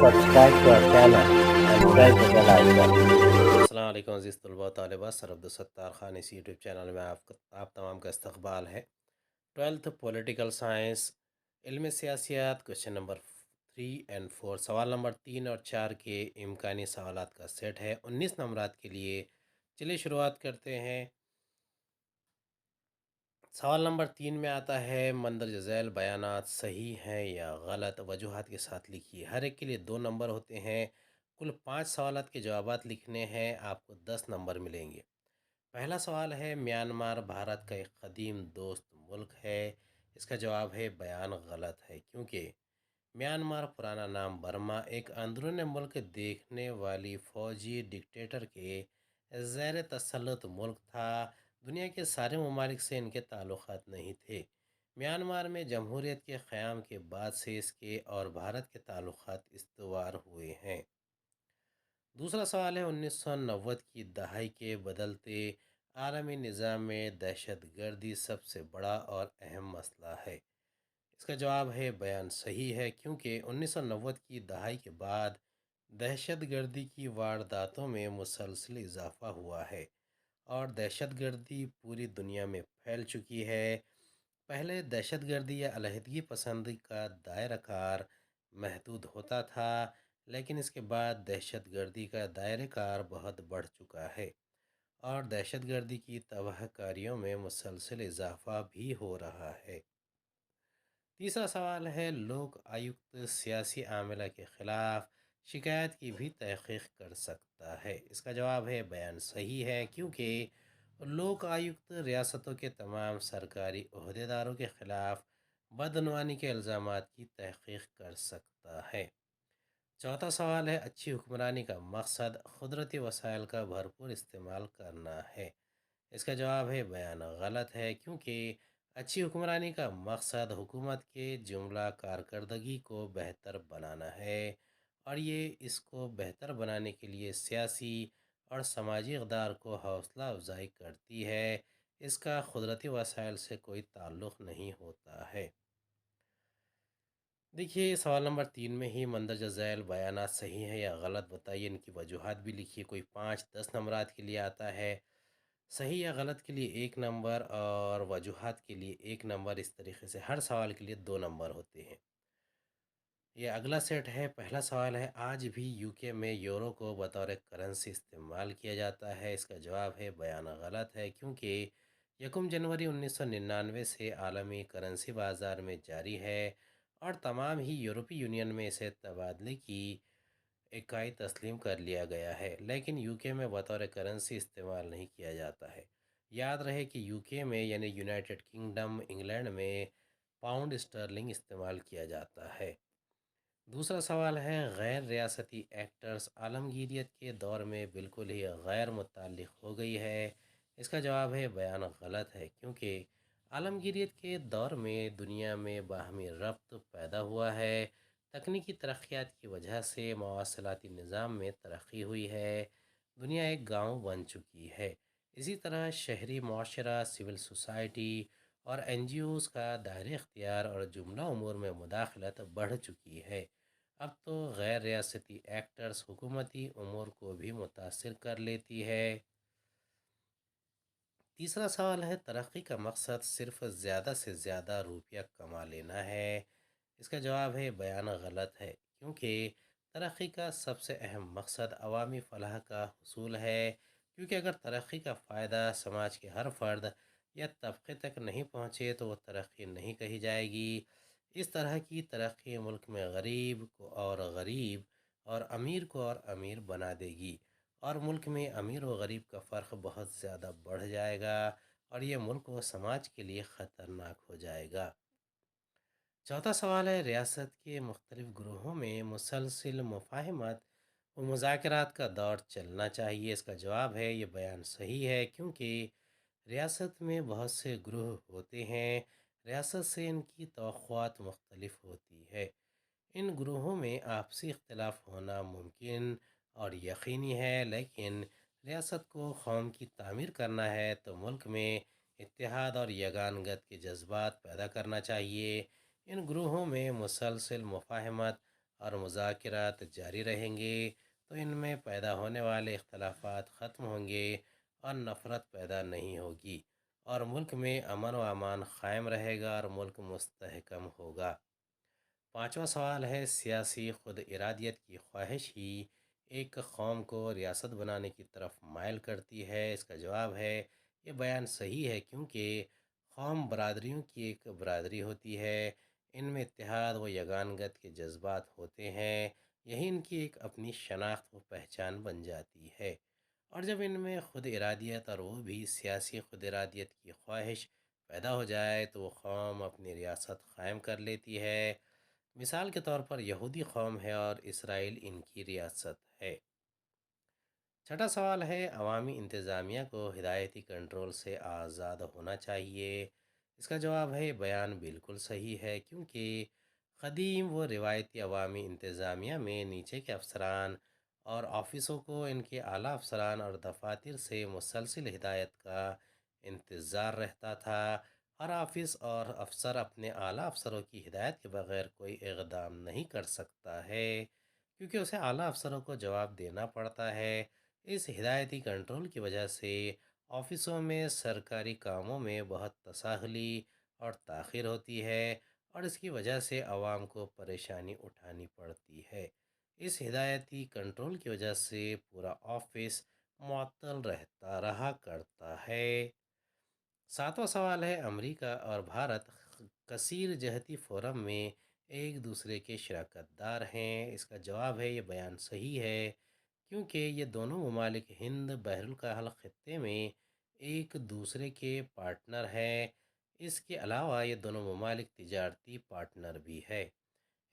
subscribe to our channel and press the bell icon. السلام علیکم عزیز طلباء و طالبات، سر عبدالستار خان اس یوٹیوب چینل میں آپ تمام کا استقبال ہے۔ 12th پولیٹیکل سائنس، علم سیاسیات، کوشچن نمبر 3 اینڈ 4، سوال نمبر 3 اور 4 کے امکانی سوالات کا سیٹ ہے 19 نمبرات کے لیے۔ چلیے شروعات کرتے ہیں۔ سوال نمبر 3 میں آتا ہے مندرجہ ذیل بیانات صحیح ہیں یا غلط، وجوہات کے ساتھ لکھیے۔ ہر ایک کے لیے 2 نمبر ہوتے ہیں۔ کل 5 سوالات کے جوابات لکھنے ہیں، آپ کو 10 نمبر ملیں گے۔ پہلا سوال ہے میانمار بھارت کا ایک قدیم دوست ملک ہے۔ اس کا جواب ہے بیان غلط ہے، کیونکہ میانمار پرانا نام برما ایک اندرون ملک دیکھنے والی فوجی ڈکٹیٹر کے زیر تسلط ملک تھا۔ دنیا کے سارے ممالک سے ان کے تعلقات نہیں تھے۔ میانمار میں جمہوریت کے قیام کے بعد سے اس کے اور بھارت کے تعلقات استوار ہوئے ہیں۔ دوسرا سوال ہے 1990 کی دہائی کے بدلتے عالمی نظام میں دہشت گردی سب سے بڑا اور اہم مسئلہ ہے۔ اس کا جواب ہے بیان صحیح ہے، کیونکہ 1990 کی دہائی کے بعد دہشت گردی کی وارداتوں میں مسلسل اضافہ ہوا ہے اور دہشت گردی پوری دنیا میں پھیل چکی ہے۔ پہلے دہشت گردی یا علیحدگی پسندی کا دائرہ کار محدود ہوتا تھا، لیکن اس کے بعد دہشت گردی کا دائرہ کار بہت بڑھ چکا ہے اور دہشت گردی کی تباہ کاریوں میں مسلسل اضافہ بھی ہو رہا ہے۔ تیسرا سوال ہے لوک آیکت سیاسی عاملہ کے خلاف شکایت کی بھی تحقیق کر سکتا ہے۔ اس کا جواب ہے بیان صحیح ہے، کیونکہ لوک آیکت ریاستوں کے تمام سرکاری عہدیداروں کے خلاف بدعنوانی کے الزامات کی تحقیق کر سکتا ہے۔ چوتھا سوال ہے اچھی حکمرانی کا مقصد قدرتی وسائل کا بھرپور استعمال کرنا ہے۔ اس کا جواب ہے بیان غلط ہے، کیونکہ اچھی حکمرانی کا مقصد حکومت کے جملہ کارکردگی کو بہتر بنانا ہے، اور یہ اس کو بہتر بنانے کے لیے سیاسی اور سماجی اقدار کو حوصلہ افزائی کرتی ہے۔ اس کا قدرتی وسائل سے کوئی تعلق نہیں ہوتا ہے۔ دیکھیے سوال نمبر 3 میں ہی مندرجہ ذیل بیانات صحیح ہیں یا غلط بتائیے، ان کی وجوہات بھی لکھیے۔ کوئی 5-10 نمبرات کے لیے آتا ہے، صحیح یا غلط کے لیے 1 نمبر اور وجوہات کے لیے 1 نمبر۔ اس طریقے سے ہر سوال کے لیے 2 نمبر ہوتے ہیں۔ یہ اگلا سیٹ ہے۔ پہلا سوال ہے آج بھی UK میں یورو کو بطور کرنسی استعمال کیا جاتا ہے۔ اس کا جواب ہے بیان غلط ہے، کیونکہ 1 جنوری 1999 سے عالمی کرنسی بازار میں جاری ہے اور تمام ہی یورپی یونین میں اسے تبادلے کی اکائی تسلیم کر لیا گیا ہے، لیکن UK میں بطور کرنسی استعمال نہیں کیا جاتا ہے۔ یاد رہے کہ UK میں یعنی یونائٹڈ کنگڈم انگلینڈ میں پاؤنڈ اسٹرلنگ استعمال کیا جاتا ہے۔ دوسرا سوال ہے غیر ریاستی ایکٹرز عالمگیریت کے دور میں بالکل ہی غیر متعلق ہو گئی ہے۔ اس کا جواب ہے بیان غلط ہے، کیونکہ عالمگیریت کے دور میں دنیا میں باہمی ربط پیدا ہوا ہے۔ تکنیکی ترقیات کی وجہ سے مواصلاتی نظام میں ترقی ہوئی ہے، دنیا ایک گاؤں بن چکی ہے۔ اسی طرح شہری معاشرہ، سول سوسائٹی اور NGOز کا دائرہ اختیار اور جملہ امور میں مداخلت بڑھ چکی ہے۔ اب تو غیر ریاستی ایکٹرز حکومتی امور کو بھی متاثر کر لیتی ہے۔ تیسرا سوال ہے ترقی کا مقصد صرف زیادہ سے زیادہ روپیہ کما لینا ہے۔ اس کا جواب ہے بیان غلط ہے، کیونکہ ترقی کا سب سے اہم مقصد عوامی فلاح کا حصول ہے، کیونکہ اگر ترقی کا فائدہ سماج کے ہر فرد یا طبقے تک نہیں پہنچے تو وہ ترقی نہیں کہی جائے گی۔ اس طرح کی ترقی ملک میں غریب اور امیر کو اور امیر بنا دے گی، اور ملک میں امیر و غریب کا فرق بہت زیادہ بڑھ جائے گا اور یہ ملک و سماج کے لیے خطرناک ہو جائے گا۔ چوتھا سوال ہے ریاست کے مختلف گروہوں میں مسلسل مفاہمت و مذاکرات کا دور چلنا چاہیے۔ اس کا جواب ہے یہ بیان صحیح ہے، کیونکہ ریاست میں بہت سے گروہ ہوتے ہیں، ریاست سے ان کی توقعات مختلف ہوتی ہے۔ ان گروہوں میں آپسی اختلاف ہونا ممکن اور یقینی ہے، لیکن ریاست کو قوم کی تعمیر کرنا ہے تو ملک میں اتحاد اور یگانگت کے جذبات پیدا کرنا چاہیے۔ ان گروہوں میں مسلسل مفاہمت اور مذاکرات جاری رہیں گے تو ان میں پیدا ہونے والے اختلافات ختم ہوں گے اور نفرت پیدا نہیں ہوگی، اور ملک میں امن و امان قائم رہے گا اور ملک مستحکم ہوگا۔ پانچواں سوال ہے، سیاسی خود ارادیت کی خواہش ہی ایک قوم کو ریاست بنانے کی طرف مائل کرتی ہے؟ اس کا جواب ہے، یہ بیان صحیح ہے، کیونکہ قوم برادریوں کی ایک برادری ہوتی ہے، ان میں اتحاد و یگانگت کے جذبات ہوتے ہیں، یہی ان کی ایک اپنی شناخت و پہچان بن جاتی ہے۔ اور جب ان میں خود ارادیت اور وہ بھی سیاسی خود ارادیت کی خواہش پیدا ہو جائے تو وہ قوم اپنی ریاست قائم کر لیتی ہے۔ مثال کے طور پر یہودی قوم ہے اور اسرائیل ان کی ریاست ہے۔ چھٹا سوال ہے، عوامی انتظامیہ کو ہدایتی کنٹرول سے آزاد ہونا چاہیے؟ اس کا جواب ہے، بیان بالکل صحیح ہے، کیونکہ قدیم و روایتی عوامی انتظامیہ میں نیچے کے افسران اور آفسوں کو ان کے اعلیٰ افسران اور دفاتر سے مسلسل ہدایت کا انتظار رہتا تھا۔ ہر آفس اور افسر اپنے اعلیٰ افسروں کی ہدایت کے بغیر کوئی اقدام نہیں کر سکتا ہے، کیونکہ اسے اعلیٰ افسروں کو جواب دینا پڑتا ہے۔ اس ہدایتی کنٹرول کی وجہ سے آفسوں میں سرکاری کاموں میں بہت تساہلی اور تاخیر ہوتی ہے، اور اس کی وجہ سے عوام کو پریشانی اٹھانی پڑتی ہے۔ اس ہدایتی کنٹرول کی وجہ سے پورا آفس معطل رہا کرتا ہے۔ ساتواں سوال ہے، امریکہ اور بھارت کثیر جہتی فورم میں ایک دوسرے کے شراکت دار ہیں؟ اس کا جواب ہے، یہ بیان صحیح ہے، کیونکہ یہ دونوں ممالک ہند بحر الکاہل خطے میں ایک دوسرے کے پارٹنر ہیں۔ اس کے علاوہ یہ دونوں ممالک تجارتی پارٹنر بھی ہے،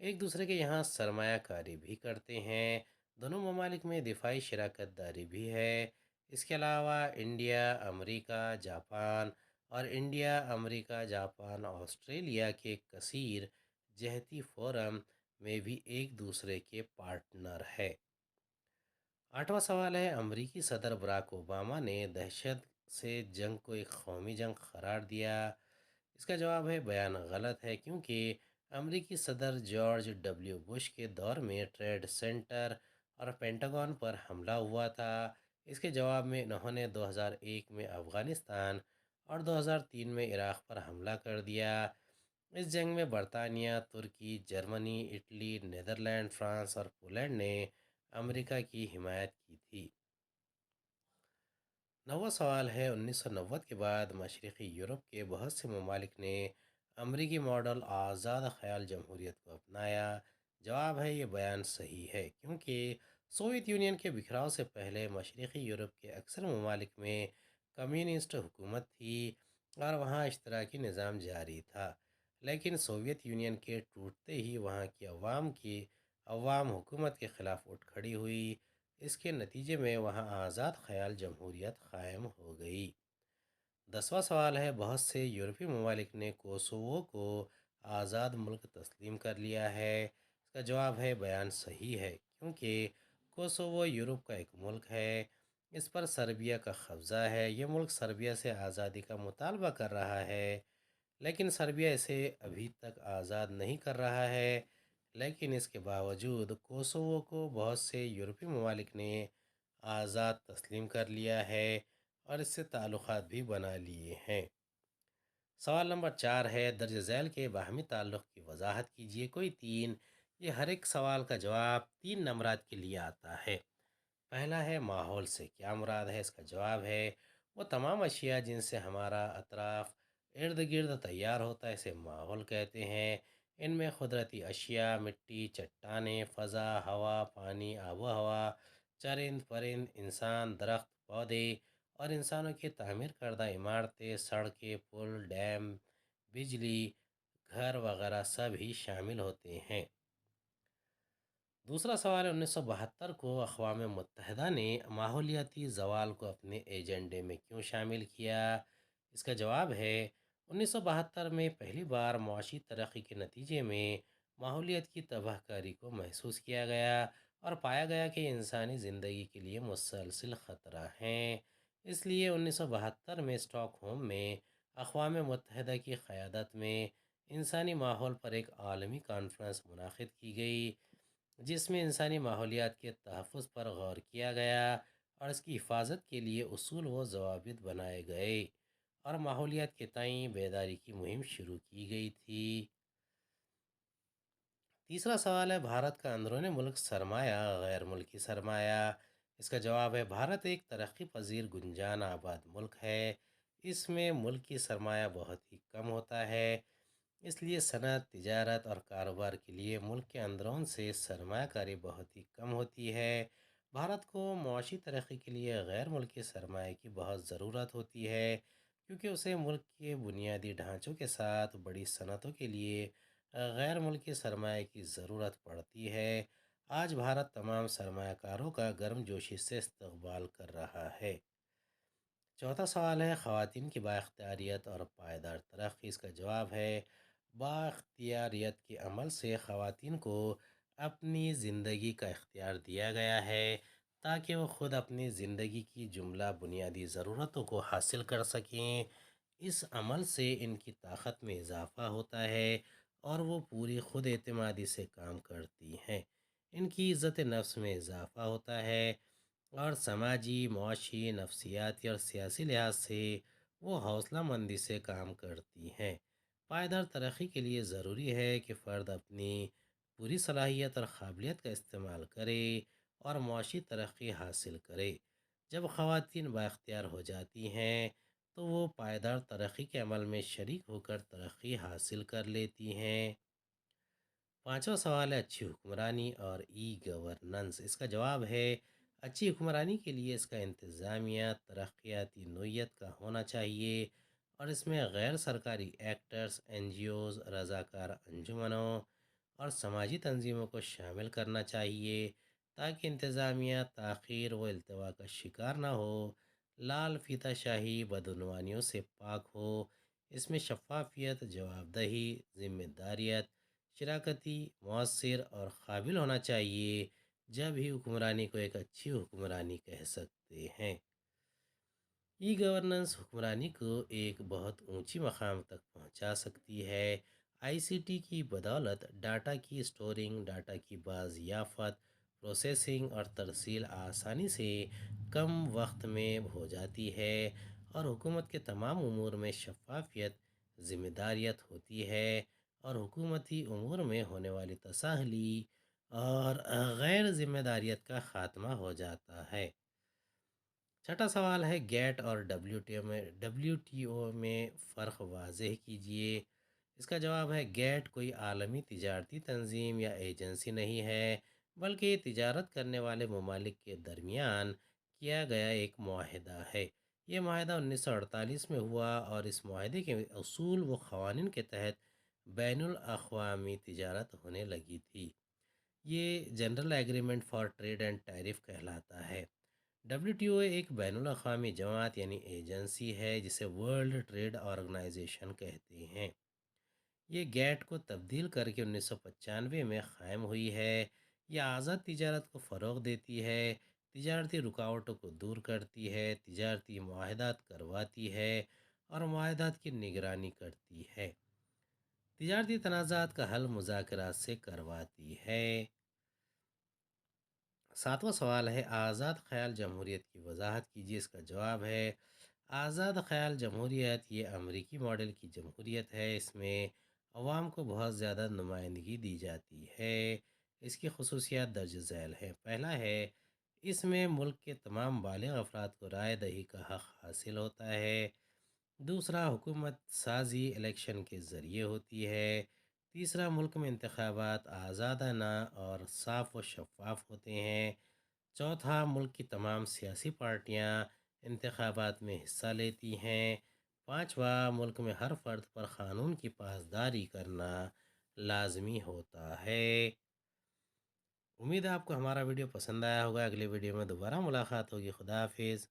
ایک دوسرے کے یہاں سرمایہ کاری بھی کرتے ہیں، دونوں ممالک میں دفاعی شراکت داری بھی ہے۔ اس کے علاوہ انڈیا، امریکہ، جاپان اور انڈیا، امریکہ، جاپان، آسٹریلیا کے کثیر جہتی فورم میں بھی ایک دوسرے کے پارٹنر ہے۔ آٹھواں سوال ہے، امریکی صدر براک اوباما نے دہشت سے جنگ کو ایک قومی جنگ قرار دیا؟ اس کا جواب ہے، بیان غلط ہے، کیونکہ امریکی صدر جارج ڈبلیو بش کے دور میں ٹریڈ سینٹر اور پینٹاگون پر حملہ ہوا تھا۔ اس کے جواب میں انہوں نے 2001 میں افغانستان اور 2003 میں عراق پر حملہ کر دیا۔ اس جنگ میں برطانیہ، ترکی، جرمنی، اٹلی، نیدرلینڈ، فرانس اور پولینڈ نے امریکہ کی حمایت کی تھی۔ نواں سوال ہے، 1990 کے بعد مشرقی یورپ کے بہت سے ممالک نے امریکی ماڈل آزاد خیال جمہوریت کو اپنایا؟ جواب ہے، یہ بیان صحیح ہے، کیونکہ سوویت یونین کے بکھراؤ سے پہلے مشرقی یورپ کے اکثر ممالک میں کمیونسٹ حکومت تھی اور وہاں اشتراکی نظام جاری تھا، لیکن سوویت یونین کے ٹوٹتے ہی وہاں کی عوام حکومت کے خلاف اٹھ کھڑی ہوئی۔ اس کے نتیجے میں وہاں آزاد خیال جمہوریت قائم ہو گئی۔ 10واں سوال ہے، بہت سے یورپی ممالک نے کوسوو کو آزاد ملک تسلیم کر لیا ہے؟ اس کا جواب ہے، بیان صحیح ہے، کیونکہ کوسوو یورپ کا ایک ملک ہے، اس پر سربیا کا قبضہ ہے۔ یہ ملک سربیا سے آزادی کا مطالبہ کر رہا ہے، لیکن سربیا اسے ابھی تک آزاد نہیں کر رہا ہے، لیکن اس کے باوجود کوسوو کو بہت سے یورپی ممالک نے آزاد تسلیم کر لیا ہے اور اس سے تعلقات بھی بنا لیے ہیں۔ سوال نمبر 4 ہے، درج ذیل کے باہمی تعلق کی وضاحت کیجیے، کوئی تین۔ یہ ہر ایک سوال کا جواب 3 نمبرات کے لیے آتا ہے۔ پہلا ہے، ماحول سے کیا مراد ہے؟ اس کا جواب ہے، وہ تمام اشیاء جن سے ہمارا اطراف ارد گرد تیار ہوتا ہے اسے ماحول کہتے ہیں۔ ان میں قدرتی اشیاء، مٹی، چٹانیں، فضا، ہوا، پانی، آب و ہوا، چرند پرند، انسان، درخت، پودے اور انسانوں کی تعمیر کردہ عمارتیں، سڑکیں، پل، ڈیم، بجلی، گھر وغیرہ سب ہی شامل ہوتے ہیں۔ دوسرا سوال ہے، 1972 کو اقوام متحدہ نے ماحولیاتی زوال کو اپنے ایجنڈے میں کیوں شامل کیا؟ اس کا جواب ہے، 1972 میں پہلی بار معاشی ترقی کے نتیجے میں ماحولیات کی تباہ کاری کو محسوس کیا گیا اور پایا گیا کہ انسانی زندگی کے لیے مسلسل خطرہ ہیں۔ اس لیے 1972 میں اسٹاک ہوم میں اقوام متحدہ کی قیادت میں انسانی ماحول پر ایک عالمی کانفرنس منعقد کی گئی۔ جس میں انسانی ماحولیات کے تحفظ پر غور کیا گیا اور اس کی حفاظت کے لیے اصول و ضوابط بنائے گئے اور ماحولیات کے تئیں بیداری کی مہم شروع کی گئی تھی۔ تیسرا سوال ہے بھارت کا اندرون ملک سرمایہ غیر ملکی سرمایہ۔ اس کا جواب ہے بھارت ایک ترقی پذیر گنجان آباد ملک ہے۔ اس میں ملکی سرمایہ بہت ہی کم ہوتا ہے، اس لیے صنعت، تجارت اور کاروبار کے لیے ملک کے اندرون سے سرمایہ کاری بہت ہی کم ہوتی ہے۔ بھارت کو معاشی ترقی کے لیے غیر ملکی سرمایہ کی بہت ضرورت ہوتی ہے، کیونکہ اسے ملک کے بنیادی ڈھانچوں کے ساتھ بڑی صنعتوں کے لیے غیر ملکی سرمایہ کی ضرورت پڑتی ہے۔ آج بھارت تمام سرمایہ کاروں کا گرم جوشی سے استقبال کر رہا ہے۔ چوتھا سوال ہے خواتین کی بااختیاریت اور پائیدار ترقی۔ اس کا جواب ہے بااختیاریت کے عمل سے خواتین کو اپنی زندگی کا اختیار دیا گیا ہے تاکہ وہ خود اپنی زندگی کی جملہ بنیادی ضرورتوں کو حاصل کر سکیں۔ اس عمل سے ان کی طاقت میں اضافہ ہوتا ہے اور وہ پوری خود اعتمادی سے کام کرتی ہیں۔ ان کی عزت نفس میں اضافہ ہوتا ہے اور سماجی، معاشی، نفسیاتی اور سیاسی لحاظ سے وہ حوصلہ مندی سے کام کرتی ہیں۔ پائیدار ترقی کے لیے ضروری ہے کہ فرد اپنی پوری صلاحیت اور قابلیت کا استعمال کرے اور معاشی ترقی حاصل کرے۔ جب خواتین بااختیار ہو جاتی ہیں تو وہ پائیدار ترقی کے عمل میں شریک ہو کر ترقی حاصل کر لیتی ہیں۔ پانچواں سوال ہے اچھی حکمرانی اور ای گورننس۔ اس کا جواب ہے اچھی حکمرانی کے لیے اس کا انتظامیہ ترقیاتی نوعیت کا ہونا چاہیے اور اس میں غیر سرکاری ایکٹرز، این جی اوز، رضاکار انجمنوں اور سماجی تنظیموں کو شامل کرنا چاہیے تاکہ انتظامیہ تاخیر و التوا کا شکار نہ ہو، لال فیتہ شاہی بدعنوانیوں سے پاک ہو۔ اس میں شفافیت، جواب دہی، ذمہ داریت، شراکتی، مؤثر اور قابل ہونا چاہیے، جب ہی حکمرانی کو ایک اچھی حکمرانی کہہ سکتے ہیں۔ ای گورننس حکمرانی کو ایک بہت اونچی مقام تک پہنچا سکتی ہے۔ آئی سی ٹی کی بدولت ڈاٹا کی اسٹورنگ، ڈاٹا کی بازیافت، پروسیسنگ اور ترسیل آسانی سے کم وقت میں ہو جاتی ہے اور حکومت کے تمام امور میں شفافیت، ذمہ داریت ہوتی ہے اور حکومتی امور میں ہونے والی تساہلی اور غیر ذمہ داریت کا خاتمہ ہو جاتا ہے۔ چھٹا سوال ہے گیٹ اور ڈبلیو ٹی او میں فرق واضح کیجیے۔ اس کا جواب ہے گیٹ کوئی عالمی تجارتی تنظیم یا ایجنسی نہیں ہے، بلکہ یہ تجارت کرنے والے ممالک کے درمیان کیا گیا ایک معاہدہ ہے۔ یہ معاہدہ 1948 میں ہوا اور اس معاہدے کے اصول و قوانین کے تحت بین الاقوامی تجارت ہونے لگی تھی۔ یہ general agreement for trade and tariff کہلاتا ہے۔ ڈبلیو ٹی او ایک بین الاقوامی جماعت یعنی ایجنسی ہے جسے ورلڈ ٹریڈ آرگنائزیشن کہتے ہیں۔ یہ گیٹ کو تبدیل کر کے 1995 میں قائم ہوئی ہے۔ یہ آزاد تجارت کو فروغ دیتی ہے، تجارتی رکاوٹوں کو دور کرتی ہے، تجارتی معاہدات کرواتی ہے اور معاہدات کی نگرانی کرتی ہے، تجارتی تنازعات کا حل مذاکرات سے کرواتی ہے۔ ساتواں سوال ہے آزاد خیال جمہوریت کی وضاحت کیجیے۔ اس کا جواب ہے آزاد خیال جمہوریت یہ امریکی ماڈل کی جمہوریت ہے۔ اس میں عوام کو بہت زیادہ نمائندگی دی جاتی ہے۔ اس کی خصوصیات درج ذیل ہیں۔ پہلا ہے اس میں ملک کے تمام بالغ افراد کو رائے دہی کا حق حاصل ہوتا ہے۔ دوسرا، حکومت سازی الیکشن کے ذریعے ہوتی ہے۔ تیسرا، ملک میں انتخابات آزادانہ اور صاف و شفاف ہوتے ہیں۔ چوتھا، ملک کی تمام سیاسی پارٹیاں انتخابات میں حصہ لیتی ہیں۔ پانچواں، ملک میں ہر فرد پر قانون کی پاسداری کرنا لازمی ہوتا ہے۔ امید ہے آپ کو ہمارا ویڈیو پسند آیا ہوگا۔ اگلے ویڈیو میں دوبارہ ملاقات ہوگی۔ خدا حافظ۔